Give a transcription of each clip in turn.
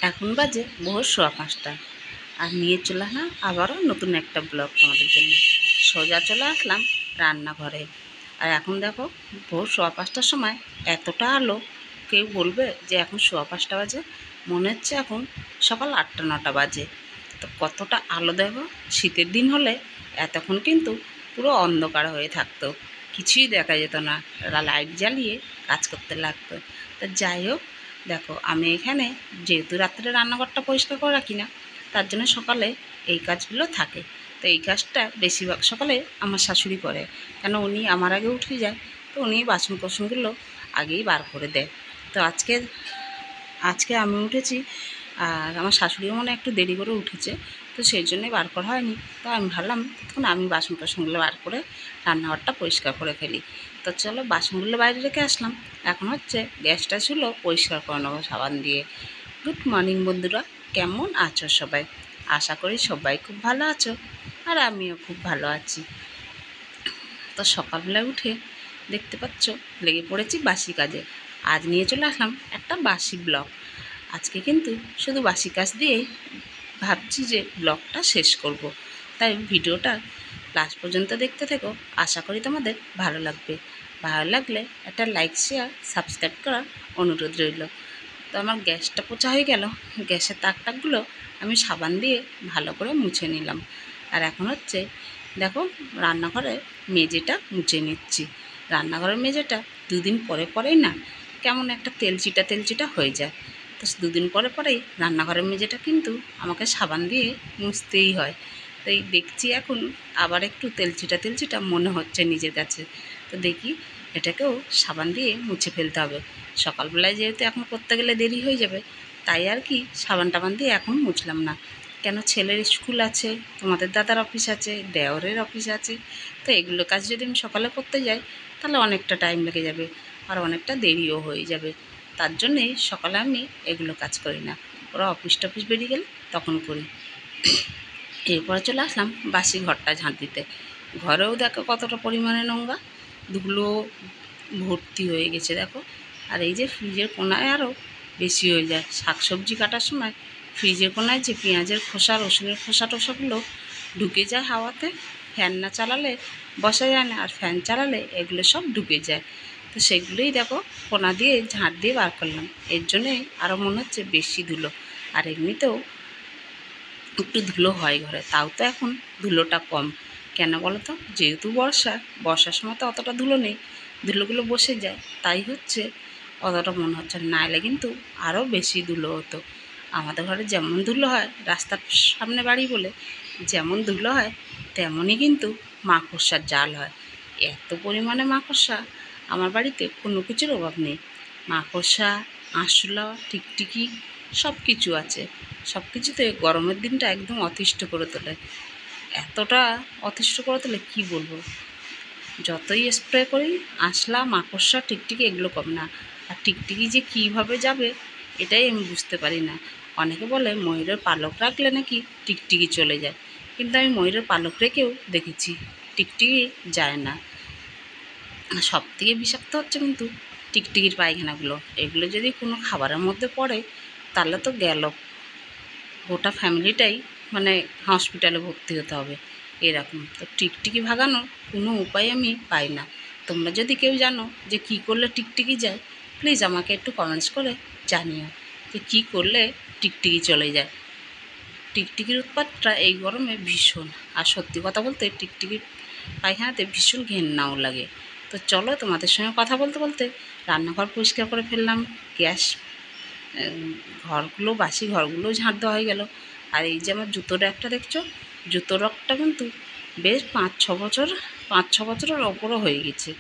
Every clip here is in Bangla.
এখন বাজে ভোর 5:15 আর নিয়ে চলে না আবারও নতুন একটা ব্লগ তোমাদের জন্য। সোজা চলে আসলাম রান্নাঘরে। আর এখন দেখো ভোর 5:15টার সময় এতটা আলো, কেউ বলবে যে এখন 5:15 বাজে? মনে হচ্ছে এখন সকাল 8টা-9টা বাজে। তো কতটা আলো দেখো। শীতের দিন হলে এতক্ষণ কিন্তু পুরো অন্ধকার হয়ে থাকতো, কিছুই দেখা যেত না, লাইট জ্বালিয়ে কাজ করতে লাগতো। তা যাই হোক, দেখো আমি এখানে যেহেতু রাত্রে রান্নাঘরটা পরিষ্কার করে রাখি না, তার জন্য সকালে এই কাজগুলো থাকে। তো এই কাজটা বেশিরভাগ সকালে আমার শাশুড়ি করে, কেন উনি আমার আগে উঠে যায়। তো উনি বাসন কোসনগুলো আগেই বার করে দেয়। তো আজকে আমি উঠেছি, আর আমার শাশুড়িও মনে একটু দেরি করে উঠেছে, তো সেই জন্যই বার করা হয়নি। তো আমি ভাবলাম তখন আমি বাসন টাসনগুলো বার করে রান্নাঘরটা পরিষ্কার করে ফেলি। তো চলো বাসনগুলো বাইরে রেখে আসলাম। এখন হচ্ছে গ্যাসটা ছিল পরিষ্কার করে নেবো সাবান দিয়ে। গুড মর্নিং বন্ধুরা, কেমন আছো সবাই? আশা করি সবাই খুব ভালো আছো, আর আমিও খুব ভালো আছি। তো সকালবেলায় উঠে দেখতে পাচ্ছ লেগে পড়েছি বাসি কাজে। আজ নিয়ে চলে আসলাম একটা বাসি ব্লগ। আজকে কিন্তু শুধু বাসি কাজ দিয়েই ভাবছি যে ব্লগটা শেষ করব। তাই ভিডিওটা লাস্ট পর্যন্ত দেখতে থেকো, আশা করি তোমাদের ভালো লাগবে। ভালো লাগলে একটা লাইক শেয়ার সাবস্ক্রাইব করার অনুরোধ রইল। তো আমার গ্যাসটা পোঁছা হয়ে গেল, গ্যাসের তাকটাকগুলো আমি সাবান দিয়ে ভালো করে মুছে নিলাম। আর এখন হচ্ছে দেখো রান্নাঘরে মেঝেটা মুছে নিচ্ছি। রান্নাঘরের মেঝেটা দুদিন পরে পরেই না কেমন একটা তেলচিটা হয়ে যায়। তো দুদিন পরে পরেই রান্নাঘরের মেঝেটা কিন্তু আমাকে সাবান দিয়ে মুছতেই হয়। তাই দেখছি এখন আবার একটু তেলচিটা মনে হচ্ছে নিজের কাছে। তো দেখি এটাকেও সাবান দিয়ে মুছে ফেলতে হবে। সকালবেলায় যেহেতু এখন করতে গেলে দেরি হয়ে যাবে, তাই আর কি সাবান টাবান দিয়ে এখন মুছলাম না। কেন ছেলের স্কুল আছে, তোমাদের দাদার অফিস আছে, দেওরের অফিস আছে। তো এগুলো কাজ যদি আমি সকালে করতে যাই তাহলে অনেকটা টাইম লেগে যাবে, আর অনেকটা দেরিও হয়ে যাবে। তার জন্যেই সকালে আমি এগুলো কাজ করি না, ওরা অফিস টফিস বেরিয়ে গেলে তখন করি। এরপরে চলে আসলাম বাসি ঘরটা ঝাঁট দিতে। ঘরেও দেখো কতটা পরিমাণে নোংরা, ধুলো ভর্তি হয়ে গেছে দেখো। আর এই যে ফ্রিজের কোনায় আরও বেশি হয়ে যায়। শাকসবজি কাটার সময় ফ্রিজের কোনায় যে পেঁয়াজের খোসা, রসুনের খোসা টোসাগুলো ঢুকে যায় হাওয়াতে। ফ্যান না চালালে বসা যায় না, আর ফ্যান চালালে এগুলো সব ঢুকে যায়। তো সেগুলোই দেখো কোনা দিয়ে ঝাঁট দিয়ে বার করলাম। এর জন্যেই আরও মনে হচ্ছে বেশি ধুলো। আর এমনিতেও একটু ধুলো হয় ঘরে, তাও তো এখন ধুলোটা কম। কেন বলো তো? যেহেতু বর্ষার সময় তো অতটা ধুলো নেই, ধুলোগুলো বসে যায়, তাই হচ্ছে অতটা মনে হচ্ছে না। নাহলে কিন্তু আরও বেশি ধুলো হতো। আমাদের ঘরে যেমন ধুলো হয়, রাস্তার সামনে বাড়ি বলে যেমন ধুলো হয়, তেমনই কিন্তু মাকড়সার জাল হয়। এত পরিমাণে মাকড়সা, আমার বাড়িতে কোনো কিছুর অভাব নেই। মাকড়সা, আরশোলা, টিকটিকি সব কিছু আছে। সব কিছুতে গরমের দিনটা একদম অতিষ্ঠ করে তোলে। এতটা অতিষ্ঠ করে তোলে কী বলবো। যতই স্প্রে করি আরশোলা, মাকড়সা, টিকটিকি এগুলো কমে না। আর টিকটিকি যে কীভাবে যাবে এটাই আমি বুঝতে পারি না। অনেকে বলে ময়ূরের পালক রাখলে নাকি টিকটিকি চলে যায়, কিন্তু আমি ময়ূরের পালক রেখেও দেখেছি টিকটিকি যায় না। সবথেকে বিষাক্ত হচ্ছে কিন্তু টিকটিকির পায়খানাগুলো। এগুলো যদি কোনো খাবারের মধ্যে পড়ে তাহলে তো গেল, গোটা ফ্যামিলিটাই মানে হসপিটালে ভর্তি হতে হবে এরকম। তো টিকটিকি ভাগানোর কোনো উপায় আমি পাই না। তোমরা যদি কেউ জানো যে কী করলে টিকটিকি যায়, প্লিজ আমাকে একটু কমেন্টস করে জানিও যে কী করলে টিকটিকি চলে যায়। টিকটিকির উৎপাতটা এই গরমে ভীষণ। আর সত্যি কথা বলতে টিকটিকির পায়খানাতে ভীষণ ঘেন্নাও লাগে। তো চলো তোমাদের সঙ্গে কথা বলতে বলতে রান্নাঘর পরিষ্কার করে ফেললাম। গ্যাস বাসি ঘরগুলো ঝাঁট দেওয়া হয়ে গেল। আর এই যে আমার জুতোর র্যাকটা দেখছো, জুতোর র্যাকটা কিন্তু বেশ 5-6 বছরের ওপরও হয়ে গেছে।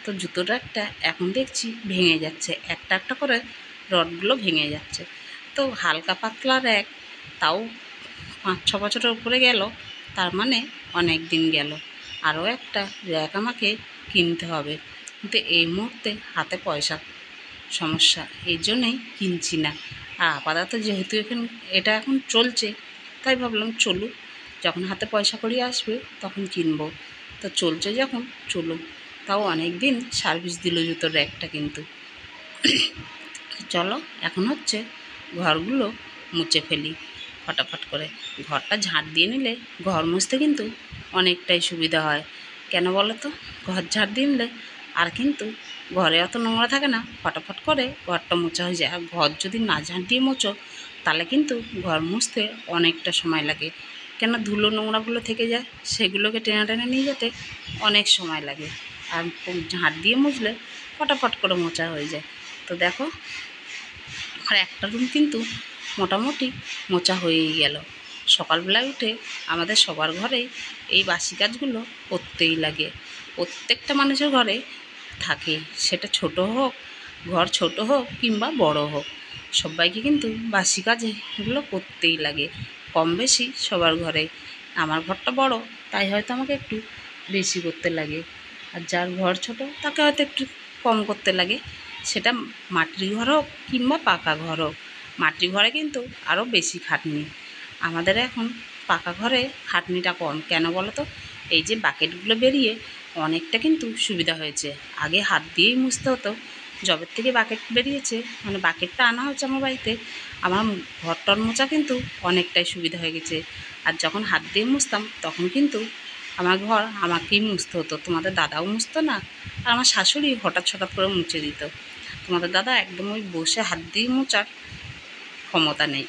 তো জুতোর র্যাকটা এখন দেখছি ভেঙে যাচ্ছে, একটা একটা করে রডগুলো ভেঙে যাচ্ছে। তো হালকা পাতলা র্যাক, তাও 5-6 বছরের উপরে গেল, তার মানে অনেক দিন গেল। আরও একটা র্যাক আমাকে কিনতে হবে, কিন্তু এই মুহূর্তে হাতে পয়সা সমস্যা, এই জন্যেই কিনছি না। আর আপাতত যেহেতু এটা এখন চলছে, তাই ভাবলাম চলুক, যখন হাতে পয়সা কড়ি আসবে তখন কিনবো। তো চলছে যখন চলুক। তাও অনেক দিন সার্ভিস দিল জুতোর র্যাকটা কিন্তু। চলো এখন হচ্ছে ঘরগুলো মুছে ফেলি ফটাফট করে। ঘরটা ঝাঁট দিয়ে নিলে ঘর মুছতে কিন্তু অনেকটাই সুবিধা হয়। কেন বলো তো? ঘর ঝাঁট দিয়ে নিলে আর কিন্তু ঘরে অত নোংরা থাকে না, ফটাফট করে ঘরটা মোছা হয়ে যায়। আর ঘর যদি না ঝাঁট দিয়ে মোছো তাহলে কিন্তু ঘর মুছতে অনেকটা সময় লাগে। কেন? ধুলো নোংরাগুলো থেকে যায়, সেগুলোকে টেনে টেনে নিয়ে যেতে অনেক সময় লাগে। আর ঝাঁট দিয়ে মুছলে ফটাফট করে মোছা হয়ে যায়। তো দেখো, আর একটা রুম কিন্তু মোটামুটি মোছা হয়েই গেল। সকালবেলায় উঠে আমাদের সবার ঘরেই এই বাসি কাজগুলো করতেই লাগে। প্রত্যেকটা মানুষের ঘরে থাকে, সেটা ছোট হোক, ঘর ছোট হোক কিংবা বড় হোক, সবাইকে কিন্তু বাসি কাজে এগুলো করতেই লাগে, কম বেশি সবার ঘরে। আমার ঘরটা বড়, তাই হয়তো আমাকে একটু বেশি করতে লাগে, আর যার ঘর ছোট তাকে হয়তো একটু কম করতে লাগে। সেটা মাটির ঘর হোক কিংবা পাকা ঘর হোক। মাটির ঘরে কিন্তু আরও বেশি খাটনি। আমাদের এখন পাকা ঘরে খাটনিটা কম। কেন বলো তো? এই যে বাকেটগুলো বেরিয়ে অনেকটা কিন্তু সুবিধা হয়েছে। আগে হাত দিয়েই মুছতে হতো। যবের থেকে বাকেট বেরিয়েছে, মানে বাকেটটা আনা হয়েছে আমার বাড়িতে, আমার ঘরটর মোছা কিন্তু অনেকটাই সুবিধা হয়ে গেছে। আর যখন হাত দিয়ে মুছতাম তখন কিন্তু আমার ঘর আমাকেই মুছতে হতো, তোমাদের দাদাও মুছতো না। আর আমার শাশুড়ি হঠাৎ করে মুছে দিত। তোমাদের দাদা একদম ওই বসে হাত দিয়ে মোছার ক্ষমতা নেই।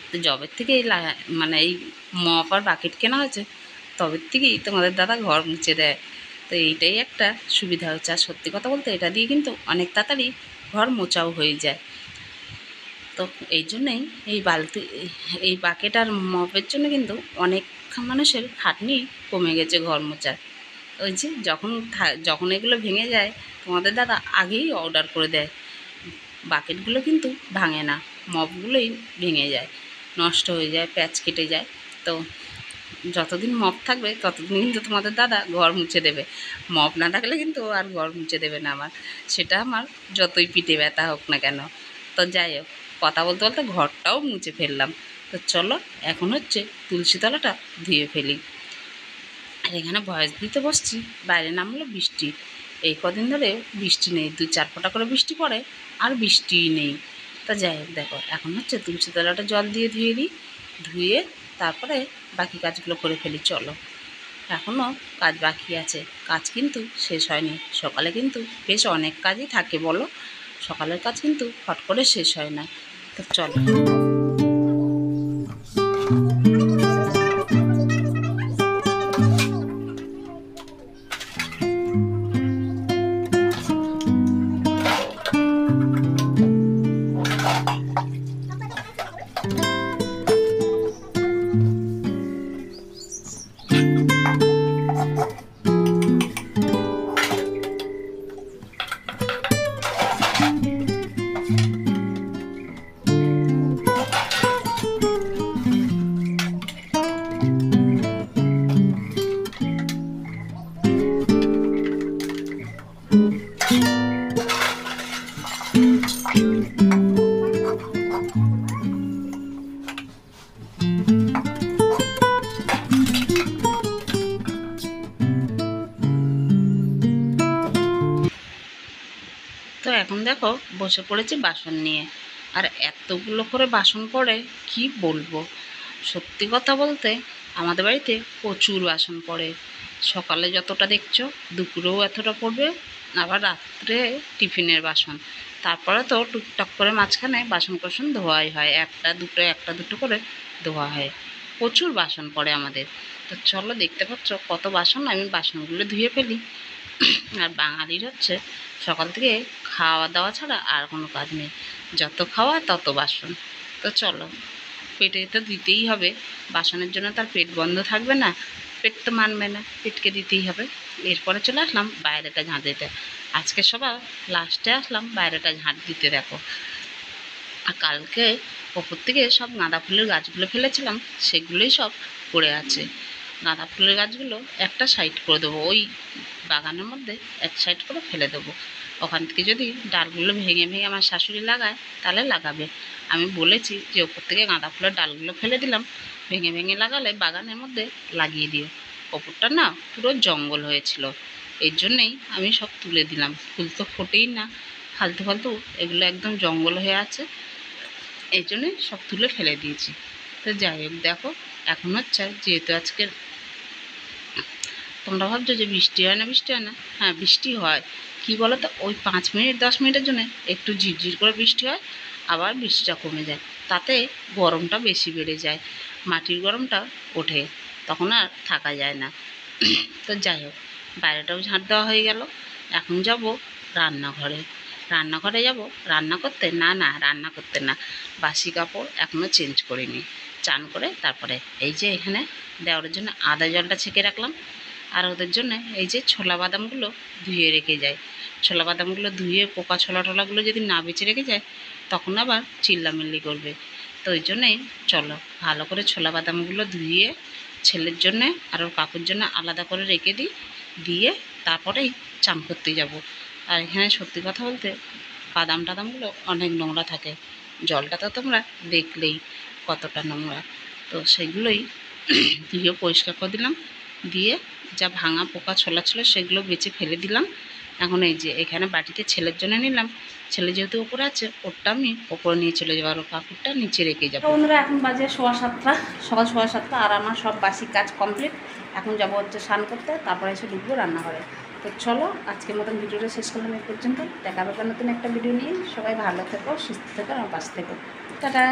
তো যবের থেকে মানে এই মপ আর বাকেট কেনা হয়েছে, তবের থেকেই তোমাদের দাদা ঘর মুছে দেয়। তো এইটাই একটা সুবিধা হচ্ছে। আর সত্যি কথা বলতে এটা দিয়ে কিন্তু অনেক তাড়াতাড়ি ঘর মোছাও হয়ে যায়। তো এই জন্যেই এই বালতি, এই বাকেট আর মপের জন্য কিন্তু অনেক মানুষের খাটনি কমে গেছে ঘর মোছার। ওই যে যখন এগুলো ভেঙে যায়, তোমাদের দাদা আগেই অর্ডার করে দেয়। বাকেটগুলো কিন্তু ভাঙে না, মপগুলোই ভেঙে যায়, নষ্ট হয়ে যায়, প্যাচ কেটে যায়। তো যতদিন মপ থাকবে ততদিন কিন্তু তোমাদের দাদা ঘর মুছে দেবে। মপ না থাকলে কিন্তু আর ঘর মুছে দেবে না আমার, সেটা আমার যতই পিঠে ব্যথা হোক না কেন। তো যাই হোক, কথা বলতে বলতে ঘরটাও মুছে ফেললাম। তো চলো এখন হচ্ছে তুলসী তলাটা ধুয়ে ফেলি। আর এখানে ভয়েস দিতে বসছি, বাইরে নামলো বৃষ্টি। এই কদিন ধরে বৃষ্টি নেই, 2-4 ফোঁটা করে বৃষ্টি পড়ে, আর বৃষ্টিই নেই। তা যাই হোক, দেখো এখন হচ্ছে তুলসী তলাটা জল দিয়ে ধুয়ে দিই, ধুয়ে তারপরে বাকি কাজগুলো করে ফেলি। চলো, এখনও কাজ বাকি আছে, কাজ কিন্তু শেষ হয়নি। সকালে কিন্তু বেশ অনেক কাজই থাকে বলো, সকালের কাজ কিন্তু ফট করে শেষ হয় না। তো চলো। তো এখন দেখো বসে পড়েছি বাসন নিয়ে। আর এতগুলো করে বাসন পড়ে কি বলবো। সত্যি কথা বলতে আমাদের বাড়িতে প্রচুর বাসন পড়ে। সকালে যতটা দেখছো, দুপুরেও এতটা পড়বে, আবার রাত্রে টিফিনের বাসন, তারপরে তো টুকটাক করে মাঝখানে বাসন কোসন ধোয়াই হয়, একটা দুটো করে ধোয়া হয়। প্রচুর বাসন পড়ে আমাদের। তো চলো, দেখতে পাচ্ছ কত বাসন, আমি বাসনগুলো ধুয়ে ফেলি। আর বাঙালির হচ্ছে সকাল থেকে খাওয়া দাওয়া ছাড়া আর কোনো কাজ নেই, যত খাওয়া তত বাসন। তো চলো, পেটে তো দিতেই হবে, বাসনের জন্য তার পেট বন্ধ থাকবে না, পেট তো মানবে না, পেটকে দিতেই হবে। এরপরে চলে আসলাম বাইরেটা ঝাঁট দিতে। আজকে সবার লাস্টে আসলাম বাইরেটা ঝাঁট দিতে। দেখো, আর কালকে ওপর থেকে সব গাঁদা ফুলের গাছগুলো ফেলেছিলাম, সেগুলোই সব পড়ে আছে। গাঁদা ফুলের গাছগুলো একটা সাইড করে দেবো, ওই বাগানের মধ্যে এক সাইড করে ফেলে দেবো। ওখান থেকে যদি ডালগুলো ভেঙে ভেঙে আমার শাশুড়ি লাগায় তাহলে লাগাবে। আমি বলেছি যে ওপর থেকে গাঁদা ফুলের ডালগুলো ফেলে দিলাম, ভেঙে ভেঙে লাগালে বাগানের মধ্যে লাগিয়ে দিও। ওপরটা না পুরো জঙ্গল হয়েছিল, এর জন্যেই আমি সব তুলে দিলাম। ফুল তো ফোটেই না, ফালতু ফালতু এগুলো একদম জঙ্গল হয়ে আছে। এই জন্যে সব তুলে ফেলে দিয়েছি। তো যাই হোক, দেখো এখন হচ্ছে, যেহেতু আজকে তোমরা ভাবছো যে বৃষ্টি হয় না, বৃষ্টি হয় না, হ্যাঁ বৃষ্টি হয়। কি বলো তো, ওই 5 মিনিট 10 মিনিটের জন্য একটু ঝিরঝির করে বৃষ্টি হয়, আবার বৃষ্টিটা কমে যায়, তাতে গরমটা বেশি বেড়ে যায়, মাটির গরমটা ওঠে, তখন আর থাকা যায় না। তো যাই হোক, বাইরেটাও ঝাঁট দেওয়া হয়ে গেল। এখন যাব রান্নাঘরে। রান্নাঘরে যাব রান্না করতে, না না রান্না করতে না, বাসি কাপড় এখনও চেঞ্জ করিনি। চান করে তারপরে এই যে এখানে দেওয়ার জন্য আদা জলটা ছেঁকে রাখলাম, আর ওদের জন্য এই যে ছোলা বাদামগুলো ধুয়ে রেখে যায়। ছোলা বাদামগুলো ধুয়ে পোকা ছোলা টোলাগুলো যদি না বেঁচে রেখে যায়, তখন আবার চিল্লামিল্লি করবে। তো ওই জন্যেই চলো ভালো করে ছোলা বাদামগুলো ধুয়ে ছেলের জন্যে আর ওর কাকুর জন্য আলাদা করে রেখে দিই, দিয়ে তারপরেই চান করতে যাব। আর এখানে সত্যি কথা বলতে বাদাম টাদামগুলো অনেক নোংরা থাকে, জলটা তো তোমরা দেখলেই কতটা নোংরা। তো সেগুলোই ধুয়ে পরিষ্কার করে দিলাম, দিয়ে যা ভাঙা পোকা ছোলা ছিল সেগুলো বেছে ফেলে দিলাম। এখন এই যে এখানে বাটিতে ছেলের জন্য নিলাম, ছেলে যেহেতু ওপরে আছে ওরটা আমি ওপরে নিয়ে চলে যাবো, আর কাকুরটা নিচে রেখে যাবো। বন্ধুরা এখন বাজে 7:15, সকাল 7:15, আর আমার সব বাসি কাজ কমপ্লিট। এখন যাবো হচ্ছে স্নান করতে, তারপরে এসে ঢুকবো রান্নাঘরে। তো চলো আজকের মতন ভিডিওটা শেষ করলাম এই পর্যন্ত। দেখা হবে নতুন একটা ভিডিও নিয়ে। সবাই ভালো থেকো, সুস্থ থেকো, আমার পাশে থেকো। টাটা।